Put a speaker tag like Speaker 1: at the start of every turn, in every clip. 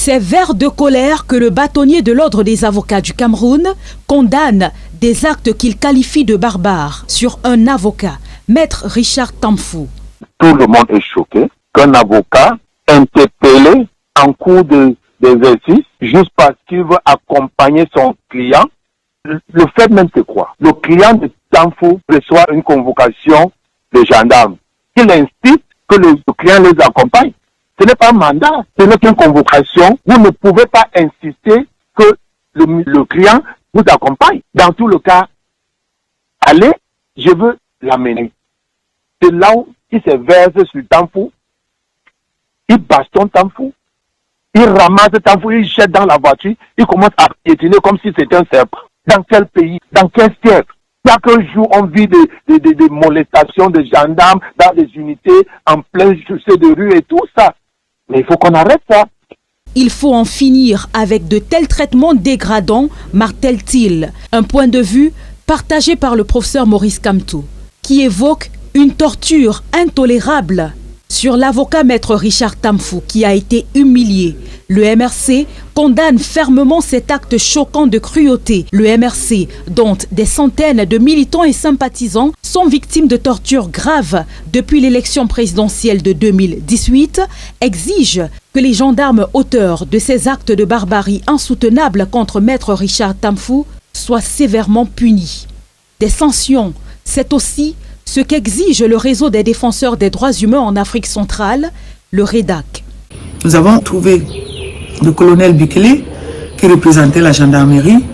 Speaker 1: C'est vers de colère que le bâtonnier de l'Ordre des avocats du Cameroun condamne des actes qu'il qualifie de barbares sur un avocat, Maître Richard Tamfou.
Speaker 2: Tout le monde est choqué qu'un avocat interpellé en cours d'exercice juste parce qu'il veut accompagner son client. Le fait même c'est quoi? Le client de Tamfou reçoit une convocation de gendarmes. Il incite que le client les accompagne. Ce n'est pas un mandat, ce n'est qu'une convocation. Vous ne pouvez pas insister que le client vous accompagne. Dans tout le cas, allez, je veux l'amener. C'est là où il se verse sur Tamfou, il bastonne Tamfou, il ramasse Tamfou, il jette dans la voiture, il commence à piétiner comme si c'était un serpent. Dans quel pays? Dans quel siècle? Chaque jour, on vit des molestations de gendarmes dans des unités en plein chaussée de rue et tout ça. Mais il faut qu'on arrête ça.
Speaker 1: Il faut en finir avec de tels traitements dégradants, martèle-t-il. Un point de vue partagé par le professeur Maurice Kamto, qui évoque une torture intolérable sur l'avocat Maître Richard Tamfou qui a été humilié. Le MRC condamne fermement cet acte choquant de cruauté. Le MRC, dont des centaines de militants et sympathisants sont victimes de tortures graves depuis l'élection présidentielle de 2018, exige que les gendarmes auteurs de ces actes de barbarie insoutenables contre Maître Richard Tamfou soient sévèrement punis. Des sanctions, c'est aussi ce qu'exige le réseau des défenseurs des droits humains en Afrique centrale, le REDAC.
Speaker 3: Nous avons trouvé le colonel Bikele, qui représentait la gendarmerie,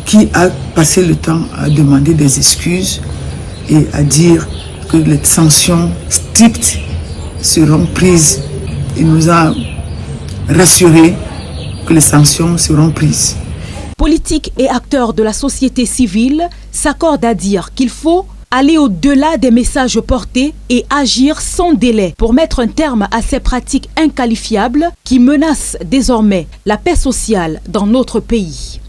Speaker 3: qui a passé le temps à demander des excuses et à dire que les sanctions strictes seront prises. Il nous a rassuré que les sanctions seront prises.
Speaker 1: Politiques et acteurs de la société civile s'accordent à dire qu'il faut aller au-delà des messages portés et agir sans délai pour mettre un terme à ces pratiques inqualifiables qui menacent désormais la paix sociale dans notre pays.